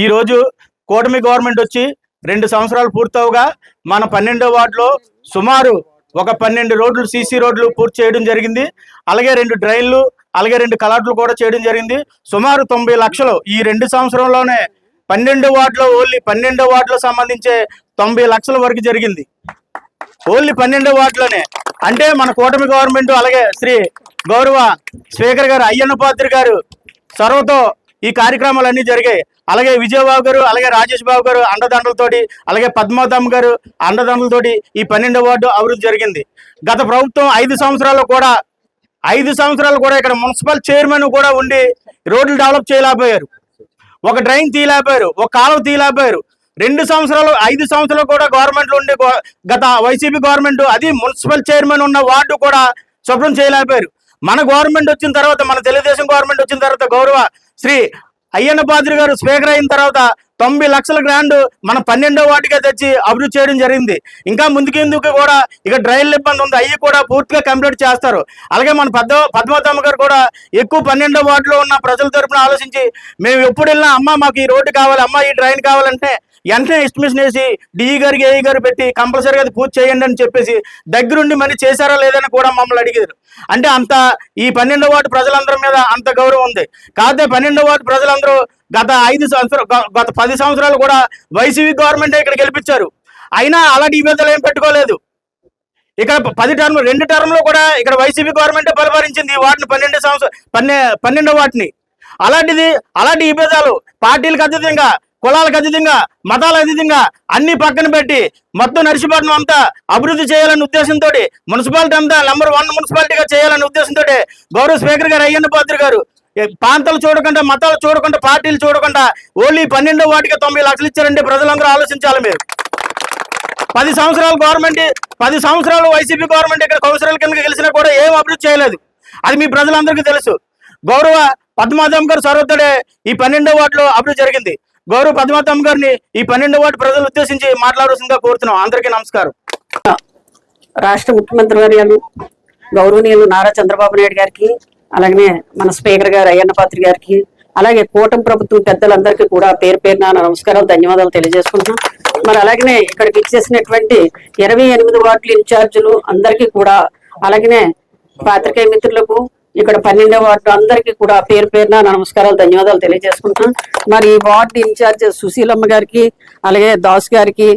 ఈరోజు కూటమి గవర్నమెంట్ వచ్చి 2 సంవత్సరాలు పూర్తవగా మన 12వ వార్డులో సుమారు ఒక 12 రోడ్లు సీసీ రోడ్లు పూర్తి చేయడం జరిగింది. అలాగే 2 డ్రైన్లు, అలాగే 2 కలాట్లు కూడా చేయడం జరిగింది. సుమారు 90 లక్షలు ఈ 2 సంవత్సరంలోనే 12 వార్డులో ఓన్లీ 12 వార్డులో సంబంధించే 90 లక్షల వరకు జరిగింది. ఓన్లీ 12 వార్డులోనే. అంటే మన కూటమి గవర్నమెంట్ అలాగే శ్రీ గౌరవ స్పీకర్ గారు అయ్యన్న పాత్రి గారు చొరవతో ఈ కార్యక్రమాలన్నీ జరిగాయి. అలాగే విజయబాబు గారు, అలాగే రాజేష్ బాబు గారు అండదండలతోటి, అలాగే పద్మావతమ్మ గారు అండదండలతోటి ఈ 12వ వార్డు అభివృద్ధి జరిగింది. గత ప్రభుత్వం 5 సంవత్సరాలు కూడా ఇక్కడ మున్సిపల్ చైర్మన్ కూడా ఉండి రోడ్లు డెవలప్ చేయలేకపోయారు, ఒక డ్రైన్ తీయలేకపోయారు, ఒక కాలువ తీయలేకపోయారు. 5 సంవత్సరాలు కూడా గవర్నమెంట్లో ఉండి గత వైసీపీ గవర్నమెంట్ అది మున్సిపల్ చైర్మన్ ఉన్న వార్డు కూడా శుభ్రం చేయలేకపోయారు. మన గవర్నమెంట్ వచ్చిన తర్వాత, మన తెలుగుదేశం గవర్నమెంట్ వచ్చిన తర్వాత గౌరవ శ్రీ అయ్యన్న పాత్రి గారు స్పీకర్ అయిన తర్వాత 90 లక్షల గ్రాండ్ మన 12వ వార్డుగా తెచ్చి అభివృద్ధి చేయడం జరిగింది. ఇంకా ముందుకు కూడా ఇక డ్రైన్ల ఇబ్బంది ఉంది, అవి కూడా పూర్తిగా కంప్లీట్ చేస్తారు. అలాగే మన పద్మావతమ్మ గారు కూడా ఎక్కువ 12వ వార్డులో ఉన్న ప్రజల తరపున ఆలోచించి మేము ఎప్పుడు వెళ్ళినా అమ్మ మాకు ఈ రోడ్డు కావాలి, అమ్మ ఈ డ్రైన్ కావాలంటే వెంటనే ఎస్టిమేషన్ వేసి డిఈ గారికి ఏఈ గారు పెట్టి కంపల్సరీగా అది పూర్తి చేయండి అని చెప్పేసి దగ్గరుండి మరి చేశారా లేదని కూడా మమ్మల్ని అడిగారు. అంటే అంత ఈ 12వ వార్డు ప్రజలందరి మీద అంత గౌరవం ఉంది. కాకపోతే 12వ వార్డు ప్రజలందరూ గత 10 సంవత్సరాలు కూడా వైసీపీ గవర్నమెంట్ ఇక్కడ గెలిపించారు. అయినా అలాంటి ఇబ్బందులు ఏం పెట్టుకోలేదు. ఇక్కడ 2 టర్మ్లో కూడా ఇక్కడ వైసీపీ గవర్నమెంటే పరిపాలించింది ఈ వార్డుని, 12వ వార్డుని. అలాంటి విభేదాలు పార్టీలకు అతీతంగా, కులాలకు అతీతంగా, మతాలకు అతీతంగా అన్ని పక్కన పెట్టి మొత్తం నర్సీపట్నం అంతా అభివృద్ధి చేయాలనే ఉద్దేశంతో, మున్సిపాలిటీ అంతా నెంబర్ 1 మున్సిపాలిటీగా చేయాలనే ఉద్దేశంతో గౌరవ స్పీకర్ గారు అయ్యన్న పాత్రి గారు ప్రాంతాలు చూడకుండా, మతాలు చూడకుండా, పార్టీలు చూడకుండా ఓన్లీ 12వ వార్డుకి 90 లక్షలు ఇచ్చారంటే ప్రజలందరూ ఆలోచించాలి. మీరు 10 సంవత్సరాలు వైసీపీ గవర్నమెంట్ ఇక్కడ కౌన్సిలర్ కింద గెలిచినా కూడా ఏం అభివృద్ధి చేయలేదు. అది మీ ప్రజలందరికీ తెలుసు. గౌరవ పద్మావతమ్మ గారు చొరవతోనే ఈ 12వ వార్డులో అభివృద్ధి జరిగింది. గౌరవ పద్మావతమ్మ గారిని ఈ 12వ వార్డు ప్రజలు ఉద్దేశించి మాట్లాడాల్సిందిగా కోరుతున్నాం. అందరికీ నమస్కారం. రాష్ట్ర ముఖ్యమంత్రి వర్యాలు గౌరవనీయులు నారా చంద్రబాబు నాయుడు గారికి, అలాగే మన స్పీకర్ గారు అయ్యన్న పాత్రి గారికి, అలాగే కూటమి ప్రభుత్వం పెద్దలందరికీ కూడా పేరు పేరున నమస్కారాలు, ధన్యవాదాలు తెలియజేసుకుంటున్నాం. మరి అలాగనే ఇక్కడికి ఇచ్చేసినటువంటి 28 వార్డుల ఇన్ఛార్జీలు అందరికీ కూడా, అలాగనే పాత్రికేయ మిత్రులకు, ఇక్కడ 12వ వార్డు అందరికీ కూడా పేరు పేరున నమస్కారాలు, ధన్యవాదాలు తెలియజేసుకుంటున్నాం. మరి ఈ వార్డు ఇన్ఛార్జ్ సుశీలమ్మ గారికి, అలాగే దాస్ గారికి,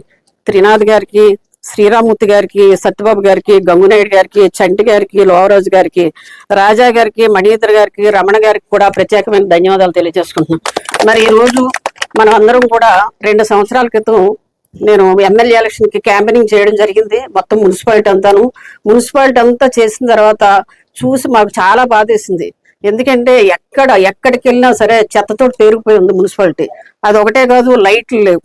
త్రినాథ్ గారికి, శ్రీరామూర్తి గారికి, సత్యబాబు గారికి, గంగునాయుడు గారికి, చంటి గారికి, లోవరాజు గారికి, రాజా గారికి, మణీధర్ గారికి, రమణ గారికి కూడా ప్రత్యేకమైన ధన్యవాదాలు తెలియజేసుకుంటున్నాం. మరి ఈ రోజు మనం అందరం కూడా 2 సంవత్సరాల క్రితం నేను ఎమ్మెల్యే ఎలక్షన్ కి క్యాంపెయినింగ్ చేయడం జరిగింది. మొత్తం మున్సిపాలిటీ అంతా చేసిన తర్వాత చూసి మాకు చాలా బాధేసింది. ఎందుకంటే ఎక్కడికి వెళ్ళినా సరే చెత్తతో పేరుకుపోయి ఉంది మున్సిపాలిటీ. అది ఒకటే కాదు, లైట్లు లేవు,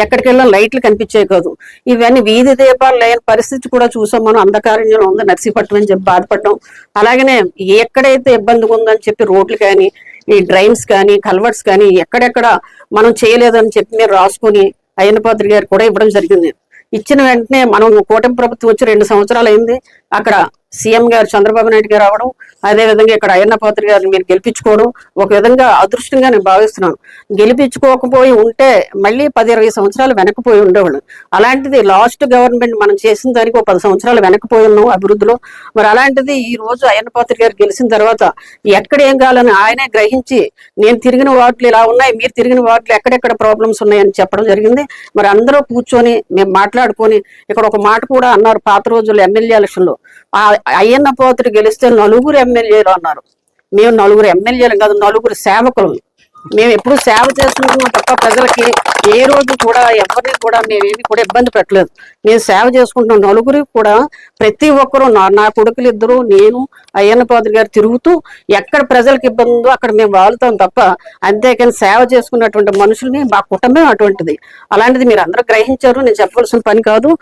ఎక్కడికి వెళ్ళినా లైట్లు కనిపించే కాదు. ఇవన్నీ వీధి దీపాలు లేని పరిస్థితి కూడా చూసాం మనం. అంధకారణ్యంలో ఉంది నర్సీపట్నం అని చెప్పి బాధపడ్డాం. అలాగనే ఎక్కడైతే ఇబ్బందిగా ఉందని చెప్పి రోడ్లు కానీ, ఈ డ్రైన్స్ కానీ, కల్వర్ట్స్ కానీ ఎక్కడెక్కడ మనం చేయలేదని చెప్పి మీరు రాసుకొని అయ్యన్న పాత్రి గారు కూడా ఇవ్వడం జరిగింది. ఇచ్చిన వెంటనే మనం కూటమి ప్రభుత్వం వచ్చి 2 సంవత్సరాలు అయింది. అక్కడ సీఎం గారు చంద్రబాబు నాయుడు గారు రావడం, అదేవిధంగా ఇక్కడ అయ్యన్న పాత్రి గారిని మీరు గెలిపించుకోవడం ఒక విధంగా అదృష్టంగా నేను భావిస్తున్నాను. గెలిపించుకోకపోయి ఉంటే మళ్ళీ 10-20 సంవత్సరాలు వెనక్కిపోయి ఉండేవాళ్ళు. అలాంటిది లాస్ట్ గవర్నమెంట్ మనం చేసిన దానికి ఒక 10 సంవత్సరాలు వెనక్కిపోయి ఉన్నాం అభివృద్ధిలో. మరి అలాంటిది ఈ రోజు అయ్యన్న పాత్రి గారు గెలిచిన తర్వాత ఎక్కడ ఏం కావాలని ఆయనే గ్రహించి, నేను తిరిగిన వార్డులు ఇలా ఉన్నాయి, మీరు తిరిగిన వార్డులు ఎక్కడెక్కడ ప్రాబ్లమ్స్ ఉన్నాయని చెప్పడం జరిగింది. మరి అందరూ కూర్చొని మేము మాట్లాడుకొని ఇక్కడ ఒక మాట కూడా అన్నారు పాత రోజుల్లో ఎమ్మెల్యే ఎలక్షన్ లో, అయ్యన్న పాత్రి గెలిస్తే 4 ఎమ్మెల్యేలు అన్నారు. మేము 4 ఎమ్మెల్యేలు కాదు, 4 సేవకులు. మేము ఎప్పుడు సేవ చేసుకుంటున్నాం తప్ప ప్రజలకి ఏ రోజు కూడా ఎవరిని కూడా మేమేమి కూడా ఇబ్బంది పెట్టలేదు. మేము సేవ చేసుకుంటున్నాం. 4 కూడా ప్రతి ఒక్కరూ నా కొడుకులు 2, నేను, అయ్యన్న పాత్రి గారు తిరుగుతూ ఎక్కడ ప్రజలకు ఇబ్బంది ఉందో అక్కడ మేము వాళ్తాం తప్ప, అంతేకాని సేవ చేసుకున్నటువంటి మనుషుల్ని మా కుటుంబం అటువంటిది. అలాంటిది మీరు అందరూ గ్రహించారు, నేను చెప్పవలసిన పని కాదు.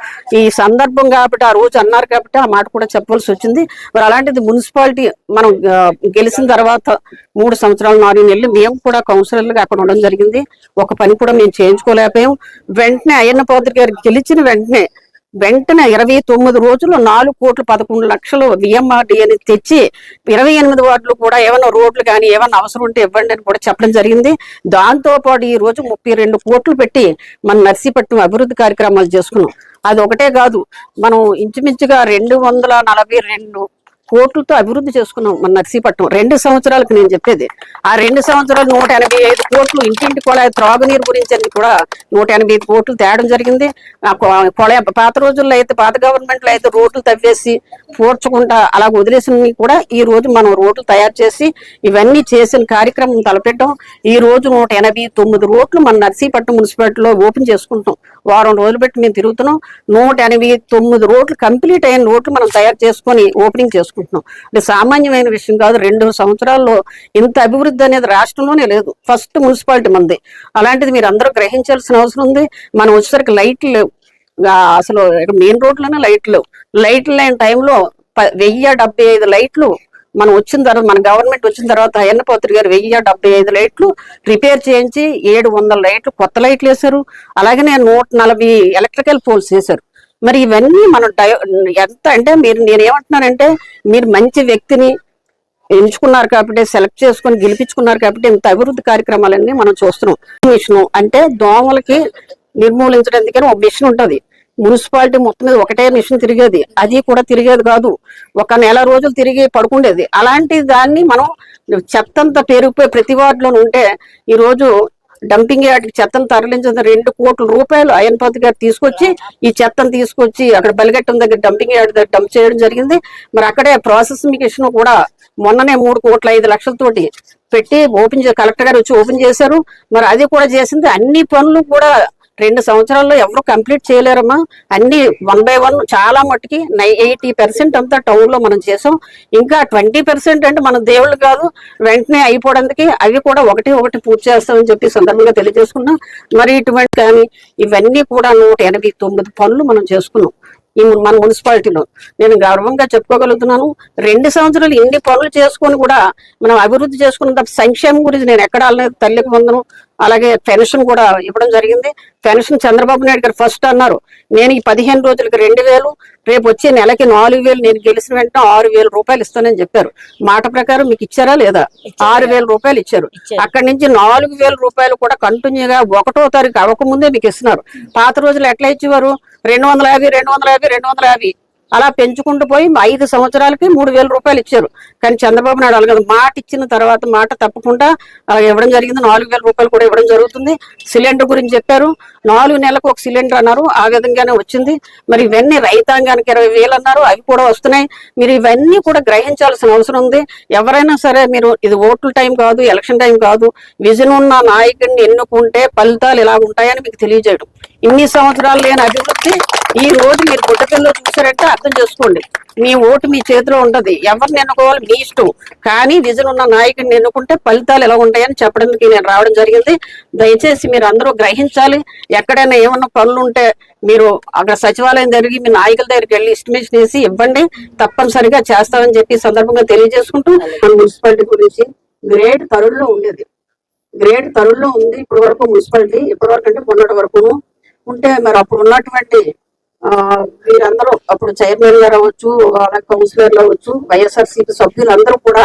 ఈ సందర్భం కాబట్టి ఆ రోజు అన్నారు కాబట్టి ఆ మాట కూడా చెప్పవలసి వచ్చింది. మరి అలాంటిది మున్సిపాలిటీ మనం గెలిచిన తర్వాత 3 సంవత్సరాలు 4 నెలలు మేము కూడా కౌన్సిలర్లుగా అక్కడ ఉండడం జరిగింది. ఒక పని కూడా మేము చేయించుకోలేకపోయాం. వెంటనే అయ్యన్న పాత్రి గారు గెలిచిన వెంటనే వెంటనే 29 రోజుల్లో 4,11,00,000 VMRD అని తెచ్చి 28 వార్డులు కూడా ఏమైనా రోడ్లు కానీ ఏమైనా అవసరం ఉంటే ఇవ్వండి అని కూడా చెప్పడం జరిగింది. దాంతో పాటు ఈ రోజు 32 కోట్లు పెట్టి మన నర్సీపట్నం అభివృద్ధి కార్యక్రమాలు చేసుకున్నాం. అది ఒకటే కాదు, మనం ఇంచుమించుగా 242 కోట్లతో అభివృద్ధి చేసుకున్నాం మన నర్సీపట్నం 2 సంవత్సరాలకు. నేను చెప్పేది ఆ 2 సంవత్సరాలు 185 కోట్లు ఇంటింటి కొళాయి త్రాగునీరు గురించి అని కూడా 185 కోట్లు తేవడం జరిగింది. కొళాయి పాత రోజుల్లో అయితే, పాత గవర్నమెంట్ లో అయితే రోడ్లు తవ్వేసి పూడ్చకుండా అలా వదిలేసినవి కూడా ఈ రోజు మనం రోడ్లు తయారు చేసి ఇవన్నీ చేసిన కార్యక్రమం తలపెట్టాం. ఈ రోజు 189 రోడ్లు మన నర్సీపట్నం మున్సిపాలిటీలో ఓపెన్ చేసుకుంటాం. వారం రోజులు పెట్టి మేము తిరుగుతున్నాం. 189 రోడ్లు కంప్లీట్ అయిన రోడ్లు మనం తయారు చేసుకొని ఓపెనింగ్ చేసుకుంటాం. అంటే సామాన్యమైన విషయం కాదు. 2 సంవత్సరాల్లో ఇంత అభివృద్ధి అనేది రాష్ట్రంలోనే లేదు. ఫస్ట్ మున్సిపాలిటీ మంది. అలాంటిది మీరు అందరూ గ్రహించాల్సిన అవసరం ఉంది. మనం వచ్చేసరికి లైట్లు లేవు, అసలు మెయిన్ రోడ్లోనే లైట్లు లేని టైంలో 1075 లైట్లు మనం వచ్చిన తర్వాత, మన గవర్నమెంట్ వచ్చిన తర్వాత అయ్యన్నపాత్రి గారు 1075 లైట్లు రిపేర్ చేయించి 700 లైట్లు కొత్త లైట్లు వేశారు. అలాగనే 140 ఎలక్ట్రికల్ పోల్స్ వేశారు. మరి ఇవన్నీ మనం ఎంత అంటే నేనేమంటున్నానంటే, మీరు మంచి వ్యక్తిని ఎంచుకున్నారు కాబట్టి, సెలెక్ట్ చేసుకుని గెలిపించుకున్నారు కాబట్టి ఇంత అభివృద్ధి కార్యక్రమాలన్నీ మనం చూస్తున్నాం. మిషన్ అంటే దోమలకి నిర్మూలించడానికి ఒక మిషన్ ఉంటది. మున్సిపాలిటీ మొత్తం మీద ఒకటే మిషన్ తిరిగేది, అది కూడా తిరిగేది కాదు, ఒక నెల రోజులు తిరిగి పడుకుండేది. అలాంటి దాన్ని మనం చెత్తంతా పెరిగిపోయి ప్రతి వార్డులో ఉంటే ఈ రోజు డంపింగ్ యార్డ్కి చెత్తను తరలించిన 2 కోట్ల రూపాయలు అయ్యన్నపాత్రి గారు తీసుకొచ్చి ఈ చెత్తను తీసుకొచ్చి అక్కడ బలిగట్టం దగ్గర డంపింగ్ యార్డ్ దగ్గర డంప్ చేయడం జరిగింది. మరి అక్కడే ప్రాసెసింగ్ మిషన్ కూడా మొన్ననే 3,05,00,000 పెట్టి కలెక్టర్ గారు వచ్చి ఓపెన్ చేశారు. మరి అది కూడా చేసింది. అన్ని పనులు కూడా 2 సంవత్సరాల్లో ఎవరు కంప్లీట్ చేయలేరమ్మా. అన్ని 1 by 1 చాలా మట్టుకి 80% అంతా టౌన్ లో మనం చేసాం. ఇంకా 20% అంటే మన దేవుళ్ళు కాదు, వెంటనే అయిపోవడానికి అవి కూడా ఒకటి పూర్తి చేస్తామని చెప్పి సందర్భంగా తెలియజేసుకున్నాం. మరి ఇటువంటి కానీ ఇవన్నీ కూడా 189 పనులు మనం చేసుకున్నాం ఈ మన మున్సిపాలిటీలో. నేను గర్వంగా చెప్పుకోగలుగుతున్నాను. 2 సంవత్సరాలు ఇన్ని పనులు చేసుకొని కూడా మనం అభివృద్ధి చేసుకున్న సంక్షేమం గురించి నేను ఎక్కడ అనలేదు. తల్లికి వందనం, అలాగే పెన్షన్ కూడా ఇవ్వడం జరిగింది. పెన్షన్ చంద్రబాబు నాయుడు గారు ఫస్ట్ అన్నారు, నేను ఈ 15 రోజులకి 2,000, రేపు వచ్చే నెలకి 4,000, నేను గెలిచిన వెంటనే 6,000 రూపాయలు ఇస్తానని చెప్పారు. మాట ప్రకారం మీకు ఇచ్చారా లేదా? 6,000 రూపాయలు ఇచ్చారు. అక్కడి నుంచి 4,000 రూపాయలు కూడా కంటిన్యూగా 1వ తారీఖు అవ్వకముందే మీకు ఇస్తున్నారు. పాత రోజులు ఎట్లా ఇచ్చేవారు? 250 అలా పెంచుకుంటూ పోయి 5 సంవత్సరాలకి 3,000 రూపాయలు ఇచ్చారు. కానీ చంద్రబాబు నాయుడు అలాగే మాట ఇచ్చిన తర్వాత మాట తప్పకుండా ఇవ్వడం జరిగింది. 4,000 రూపాయలు కూడా ఇవ్వడం జరుగుతుంది. సిలిండర్ గురించి చెప్పారు, 4 నెలలకు ఒక సిలిండర్ అన్నారు, ఆ విధంగానే వచ్చింది. మరి ఇవన్నీ రైతాంగానికి 20,000 అన్నారు, అవి కూడా వస్తున్నాయి. మీరు ఇవన్నీ కూడా గ్రహించాల్సిన అవసరం ఉంది. ఎవరైనా సరే మీరు, ఇది ఓట్ల టైం కాదు, ఎలక్షన్ టైం కాదు, విజన్ ఉన్న నాయకుడిని ఎన్నుకుంటే ఫలితాలు ఎలా ఉంటాయని మీకు తెలియజేయడం. ఇన్ని సంవత్సరాలు లేని అభివృద్ధి ఈ రోజు మీరు గుడ్డపిల్లో చూసారంటే అర్థం చేసుకోండి. మీ ఓటు మీ చేతిలో ఉంటది, ఎవరిని ఎన్నుకోవాలి మీ ఇష్టం. కానీ విజన్ ఉన్న నాయకుడిని ఎన్నుకుంటే ఫలితాలు ఎలా ఉంటాయని చెప్పడానికి నేను రావడం జరిగింది. దయచేసి మీరు అందరూ గ్రహించాలి. ఎక్కడైనా ఏమన్నా పనులు ఉంటే మీరు అక్కడ సచివాలయం జరిగి మీ నాయకుల దగ్గరికి వెళ్ళి ఎస్టిమేషన్ వేసి ఇవ్వండి, తప్పనిసరిగా చేస్తామని చెప్పి సందర్భంగా తెలియజేసుకుంటూ, మున్సిపాలిటీ గురించి గ్రేడ్ తరుణ్లో ఉండేది, గ్రేడ్ తరుణ్లో ఉంది ఇప్పటి వరకు మున్సిపాలిటీ. ఇప్పటి వరకు అంటే మొన్నటి వరకు ఉంటే, మరి అప్పుడు ఉన్నటువంటి వీరందరూ, అప్పుడు చైర్మన్ గారు అవ్వచ్చు, కౌన్సిలర్లు అవ్వచ్చు, వైఎస్ఆర్సీపీ సభ్యులందరూ కూడా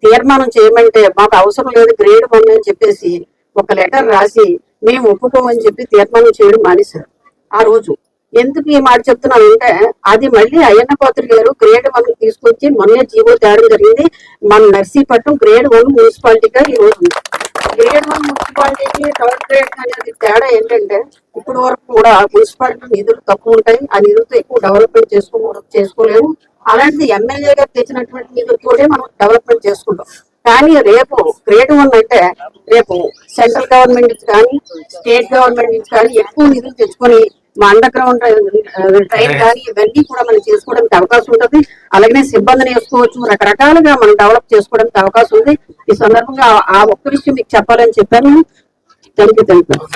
తీర్మానం చేయమంటే మాకు అవసరం లేదు గ్రేడ్ 1 అని చెప్పేసి ఒక లెటర్ రాసి మేము ఒప్పుకోమని చెప్పి తీర్మానం చేయడం మానేశారు ఆ రోజు. ఎందుకు ఈ మాట చెప్తున్నానంటే, అది మళ్ళీ అయ్యన్నపాత్రి గారు గ్రేడ్ 1 తీసుకొచ్చి మొన్నే జీవో తేవడం జరిగింది. మన నర్సీపట్నం గ్రేడ్ 1 మున్సిపాలిటీగా ఈ రోజు ఉంది. గ్రేడ్ 1 మున్సిపాలిటీకి థర్డ్ గ్రేడ్ అనేది తేడా ఏంటంటే, ఇప్పుడు వరకు కూడా మున్సిపాలిటీ నిధులు తక్కువ ఉంటాయి, ఆ నిధులతో ఎక్కువ డెవలప్మెంట్ చేసుకోలేము. అలాంటిది ఎమ్మెల్యే గారు తెచ్చినటువంటి నిధులతోనే మనం డెవలప్మెంట్ చేసుకుంటాం. కానీ రేపు గ్రేడ్ 1 అంటే రేపు సెంట్రల్ గవర్నమెంట్ నుంచి కానీ స్టేట్ గవర్నమెంట్ నుంచి కానీ ఎక్కువ నిధులు తెచ్చుకొని మా అండర్ గ్రౌండ్ ట్రైన్ కానీ ఇవన్నీ కూడా మనం చేసుకోవడానికి అవకాశం ఉంటుంది. అలాగనే సిబ్బందిని వేసుకోవచ్చు, రకరకాలుగా మనం డెవలప్ చేసుకోవడానికి అవకాశం ఉంది. ఈ సందర్భంగా ఆ ఒక్క విషయం మీకు చెప్పాలని చెప్పాను. Thank you.